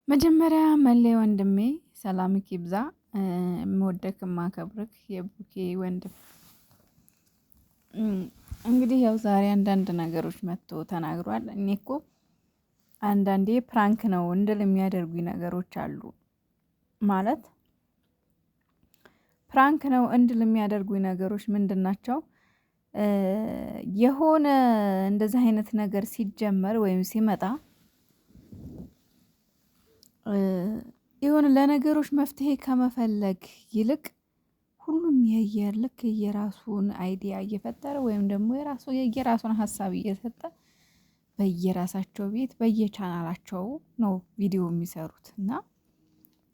መጀመሪያ መሌ ወንድሜ ሰላምክ ይብዛ። የምወደክ የማከብርክ የቡኬ ወንድም። እንግዲህ ያው ዛሬ አንዳንድ ነገሮች መጥቶ ተናግሯል። እኔ እኮ አንዳንዴ ፕራንክ ነው እንድል የሚያደርጉኝ ነገሮች አሉ። ማለት ፕራንክ ነው እንድል የሚያደርጉኝ ነገሮች ምንድን ናቸው? የሆነ እንደዚህ አይነት ነገር ሲጀመር ወይም ሲመጣ የሆነ ለነገሮች መፍትሄ ከመፈለግ ይልቅ ሁሉም ልክ የራሱን አይዲያ እየፈጠረ ወይም ደግሞ የራሱን ሀሳብ እየሰጠ በየራሳቸው ቤት በየቻናላቸው ነው ቪዲዮ የሚሰሩት እና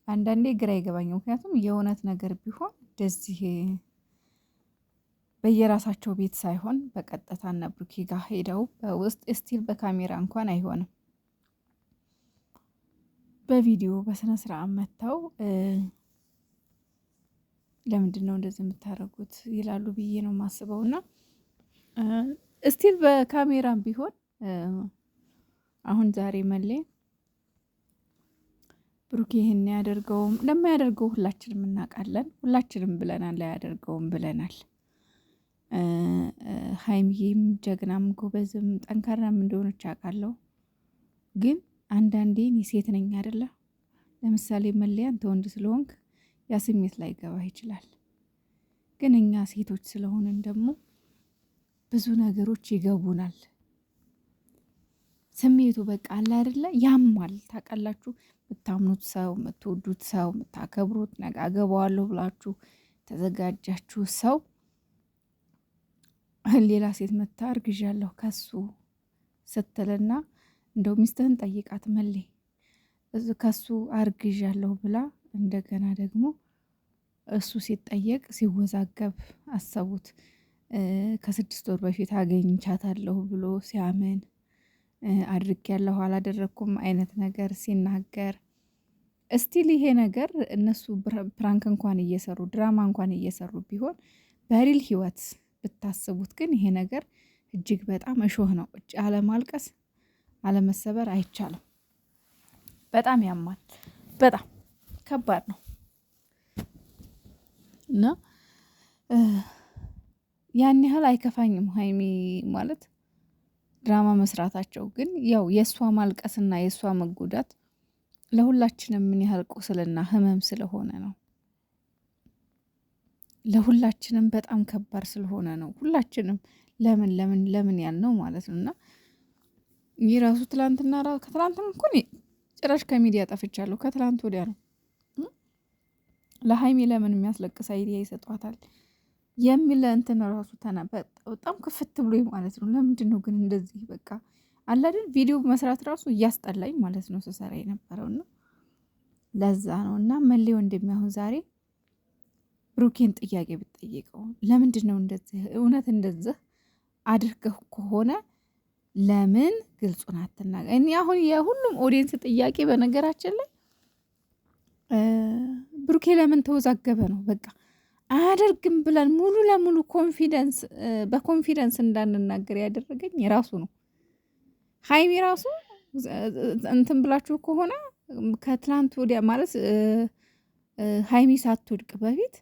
አንዳንዴ ግራ ይገባኛል። ምክንያቱም የእውነት ነገር ቢሆን እንደዚህ በየራሳቸው ቤት ሳይሆን በቀጥታ እነ ብሩኬ ጋር ሄደው በውስጥ ስቲል በካሜራ እንኳን አይሆንም በቪዲዮ በስነ ስርዓት መጥተው ለምንድነው እንደዚህ የምታደርጉት ይላሉ ብዬ ነው የማስበው። እና ስቲል በካሜራም ቢሆን አሁን ዛሬ መሌ ብሩኬ ይሄን ያደርገውም ለማያደርገው ሁላችንም እናውቃለን። ሁላችንም ብለናል አያደርገውም ብለናል። ሀይሚዬም ጀግናም ጎበዝም ጠንካራም እንደሆነች አውቃለሁ። ግን አንዳንዴ እኔ ሴት ነኝ አይደለ? ለምሳሌ መለያ አንተ ወንድ ስለሆንክ ያ ስሜት ላይገባህ ይችላል። ግን እኛ ሴቶች ስለሆንን ደግሞ ብዙ ነገሮች ይገቡናል። ስሜቱ በቃ አለ አይደለ? ያማል። ታውቃላችሁ የምታምኑት ሰው የምትወዱት ሰው የምታከብሩት ነገ አገባዋለሁ ብላችሁ ተዘጋጃችሁ ሰው ሌላ ሴት መታ አርግዣለሁ ከሱ ስትልና እንደው ሚስትህን ጠይቃት መሌ ከሱ አርግዣለሁ ብላ እንደገና ደግሞ እሱ ሲጠየቅ ሲወዛገብ አሰቡት። ከ6 ወር በፊት አገኝቻታለሁ ብሎ ሲያምን አድርጌያለሁ አላደረኩም አይነት ነገር ሲናገር እስቲል ይሄ ነገር እነሱ ፕራንክ እንኳን እየሰሩ ድራማ እንኳን እየሰሩ ቢሆን በሪል ህይወት ብታስቡት ግን ይሄ ነገር እጅግ በጣም እሾህ ነው። አለማልቀስ አለመሰበር አይቻልም። በጣም ያማል። በጣም ከባድ ነው እና ያን ያህል አይከፋኝም። ሀይሚ ማለት ድራማ መስራታቸው ግን ያው የእሷ ማልቀስና የእሷ መጎዳት ለሁላችንም ምን ያህል ቁስልና ህመም ስለሆነ ነው። ለሁላችንም በጣም ከባድ ስለሆነ ነው። ሁላችንም ለምን ያልነው ማለት ነው። እና ይህ ራሱ ትላንትና ከትላንትና እኮ እኔ ጭራሽ ከሚዲያ ጠፍቻለሁ። ከትላንት ወዲያ ነው ለሀይሚ ለምን የሚያስለቅስ አይዲያ ይሰጧታል የሚል እንትን ራሱ በጣም ክፍት ብሎ ማለት ነው። ለምንድን ነው ግን እንደዚህ በቃ አለ አይደል ቪዲዮ መስራት ራሱ እያስጠላኝ ማለት ነው ስሰራ የነበረውና ለዛ ነው። እና መሌ ወንድሜ አሁን ዛሬ ብሩኬን ጥያቄ ብትጠይቀው ለምንድን ነው እንደዚህ እውነት እንደዚህ አድርገህ ከሆነ ለምን ግልጹን አትናገር? እኔ አሁን የሁሉም ኦዲየንስ ጥያቄ በነገራችን ላይ ብሩኬ ለምን ተወዛገበ ነው። በቃ አያደርግም ብለን ሙሉ ለሙሉ በኮንፊደንስ እንዳንናገር ያደረገኝ የራሱ ነው። ሀይሚ ራሱ እንትን ብላችሁ ከሆነ ከትላንት ወዲያ ማለት ሀይሚ ሳትወድቅ በፊት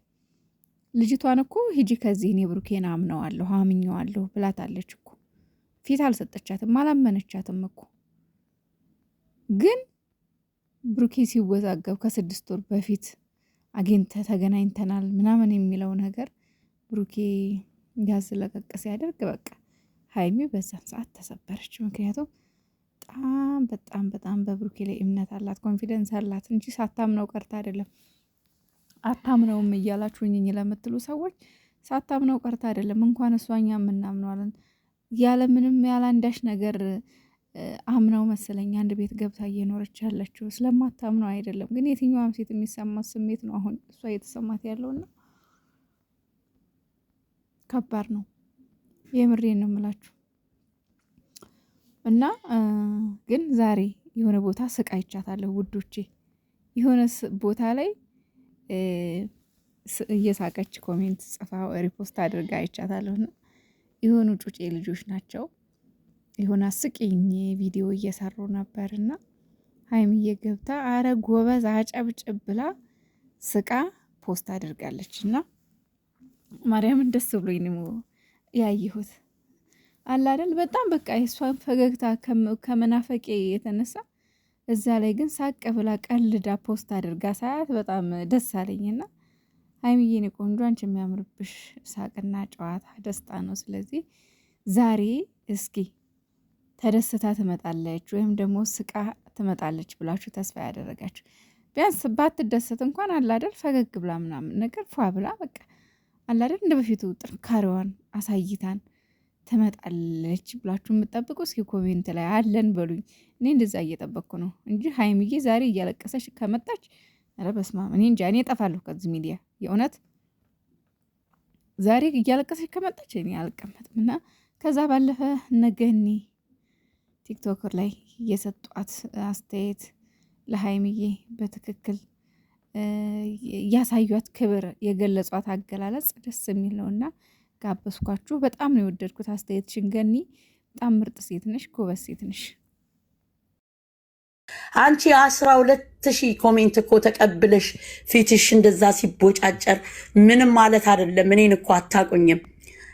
ልጅቷን እኮ ሂጂ ከዚህ እኔ ብሩኬን አምነዋለሁ አምኘዋለሁ ብላታለች እኮ። ፊት አልሰጠቻትም፣ አላመነቻትም እኮ። ግን ብሩኬ ሲወዛገብ ከ6 ወር በፊት ተገናኝተናል ምናምን የሚለው ነገር ብሩኬ ያዝ ለቀቅ ሲያደርግ በቃ ሀይሚ በዛን ሰዓት ተሰበረች። ምክንያቱም በጣም በብሩኬ ላይ እምነት አላት፣ ኮንፊደንስ አላት እንጂ ሳታምነው ቀርታ አይደለም። አታምነውም እያላችሁኝ ለምትሉ ሰዎች ሳታምነው ቀርታ አይደለም። እንኳን እሷኛ የምናምነዋለን ያለምንም ያላንዳች ነገር አምናው መሰለኝ አንድ ቤት ገብታ እየኖረች ያለችው ስለማታምነው አይደለም። ግን የትኛዋም ሴት የሚሰማት ስሜት ነው አሁን እሷ እየተሰማት ያለውና ከባድ ነው። የምሬን ነው የምላችሁ። እና ግን ዛሬ የሆነ ቦታ ስቃይቻታለሁ ውዶቼ። የሆነ ቦታ ላይ እየሳቀች ኮሜንት ጽፋ ሪፖስት አድርጋ አይቻታለሁና የሆኑ ጩጬ ልጆች ናቸው። የሆነ አስቂኝ ቪዲዮ እየሰሩ ነበርና ሀይሚዬ ገብታ አረ ጎበዝ አጨብጭብ ብላ ስቃ ፖስት አድርጋለች። እና ማርያምን ደስ ብሎኝ ነው ያየሁት። አለ አይደል በጣም በቃ የሷን ፈገግታ ከመናፈቄ የተነሳ እዛ ላይ ግን ሳቅ ብላ ቀልዳ ፖስት አድርጋ ሳያት በጣም ደስ አለኝና ሀይሚዬ እኔ ቆንጆ አንቺ የሚያምርብሽ ሳቅና ጨዋታ ደስታ ነው። ስለዚህ ዛሬ እስኪ ተደስታ ትመጣለች ወይም ደግሞ ስቃ ትመጣለች ብላችሁ ተስፋ ያደረጋችሁ ቢያንስ ባትደሰት እንኳን አላደር ፈገግ ብላ ምናምን ነገር ፏ ብላ በቃ አላደር እንደ በፊቱ ጥንካሬዋን አሳይታን ትመጣለች ብላችሁ የምትጠብቁ እስኪ ኮሜንት ላይ አለን በሉኝ። እኔ እንደዛ እየጠበቅኩ ነው እንጂ ሀይሚዬ ዛሬ እያለቀሰች ከመጣች ኧረ በስመ አብ እኔ እንጃ እኔ እጠፋለሁ ከዚህ ሚዲያ የእውነት ዛሬ እያለቀሰች ከመጣች እኔ አልቀመጥም። እና ከዛ ባለፈ ነገኒ ቲክቶከር ላይ የሰጧት አስተያየት ለሀይሚዬ በትክክል ያሳዩት ክብር የገለጿት አገላለጽ ደስ የሚል ነውና ጋበዝኳችሁ። በጣም ነው የወደድኩት አስተያየትሽን ገኒ። በጣም ምርጥ ሴት ነሽ፣ ጎበዝ ሴት ነሽ። አንቺ 12,000 ኮሜንት እኮ ተቀብለሽ ፊትሽ እንደዛ ሲቦጫጨር ምንም ማለት አይደለም። እኔን እኮ አታቁኝም።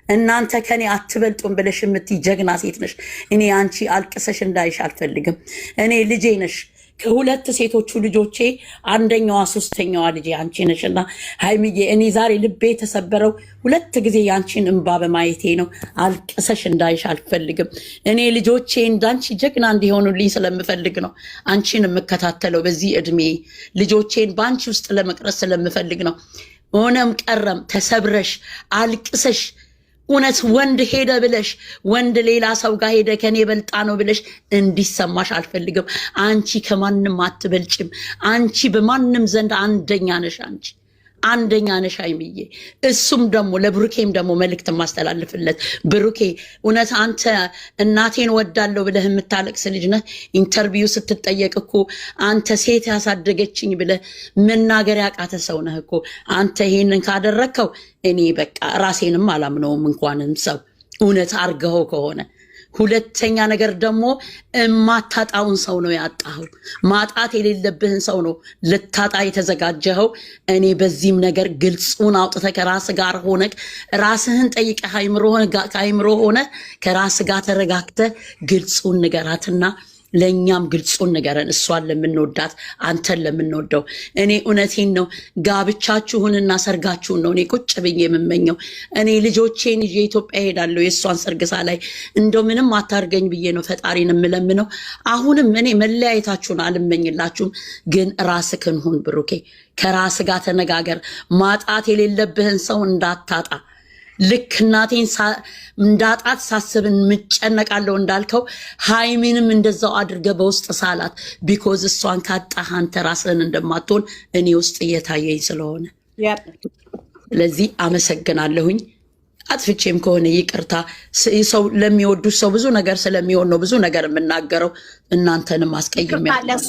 እናንተ ከኔ አትበልጡም ብለሽ የምትይ ጀግና ሴት ነሽ። እኔ አንቺ አልቅሰሽ እንዳይሽ አልፈልግም። እኔ ልጄ ነሽ። ከሁለት ሴቶቹ ልጆቼ አንደኛዋ ሶስተኛዋ ልጄ አንቺ ነሽና ሀይሚዬ እኔ ዛሬ ልቤ የተሰበረው ሁለት ጊዜ ያንቺን እንባ በማየቴ ነው። አልቅሰሽ እንዳይሽ አልፈልግም። እኔ ልጆቼ እንዳንቺ ጀግና እንዲሆኑልኝ ስለምፈልግ ነው አንቺን የምከታተለው። በዚህ እድሜ ልጆቼን በአንቺ ውስጥ ለመቅረጽ ስለምፈልግ ነው። ሆነም ቀረም ተሰብረሽ አልቅሰሽ እውነት ወንድ ሄደ ብለሽ ወንድ ሌላ ሰው ጋር ሄደ ከኔ በልጣ ነው ብለሽ እንዲሰማሽ አልፈልግም። አንቺ ከማንም አትበልጭም። አንቺ በማንም ዘንድ አንደኛ ነሽ። አንቺ አንደኛ ነሽ ሀይሚዬ። እሱም ደግሞ ለብሩኬም ደግሞ መልእክት ማስተላልፍለት ብሩኬ እውነት አንተ እናቴን ወዳለሁ ብለህ የምታለቅስ ልጅ ነህ። ኢንተርቪው ስትጠየቅ እኮ አንተ ሴት ያሳደገችኝ ብለህ መናገር ያቃተ ሰው ነህ እኮ። አንተ ይሄንን ካደረግከው እኔ በቃ ራሴንም አላምነውም እንኳንም ሰው እውነት አርገኸው ከሆነ። ሁለተኛ ነገር ደግሞ ማታጣውን ሰው ነው ያጣኸው። ማጣት የሌለብህን ሰው ነው ልታጣ የተዘጋጀኸው። እኔ በዚህም ነገር ግልጹን አውጥተህ ከራስ ጋር ሆነ ራስህን ጠይቀህ ከአይምሮ ሆነ ከራስ ጋር ተረጋግተህ ግልጹን ንገራትና ለእኛም ግልጹን ንገረን። እሷን ለምንወዳት አንተን ለምንወደው እኔ እውነቴን ነው። ጋብቻችሁንና ሰርጋችሁን ነው እኔ ቁጭ ብዬ የምመኘው። እኔ ልጆቼን ይዤ ኢትዮጵያ ሄዳለሁ የእሷን ሰርግሳ ላይ እንደው ምንም አታርገኝ ብዬ ነው ፈጣሪን የምለምነው። አሁንም እኔ መለያየታችሁን አልመኝላችሁም፣ ግን ራስህን ሁን ብሩኬ። ከራስ ጋር ተነጋገር። ማጣት የሌለብህን ሰው እንዳታጣ። ልክ እናቴን እንዳጣት ሳስብን ምጨነቃለሁ እንዳልከው ሀይሚንም እንደዛው አድርገ በውስጥ ሳላት። ቢኮዝ እሷን ካጣህ አንተ ራስህን እንደማትሆን እኔ ውስጥ እየታየኝ ስለሆነ ስለዚህ አመሰግናለሁኝ። አጥፍቼም ከሆነ ይቅርታ። ሰው ለሚወዱት ሰው ብዙ ነገር ስለሚሆን ነው ብዙ ነገር የምናገረው። እናንተንም አስቀይሜያለሁ።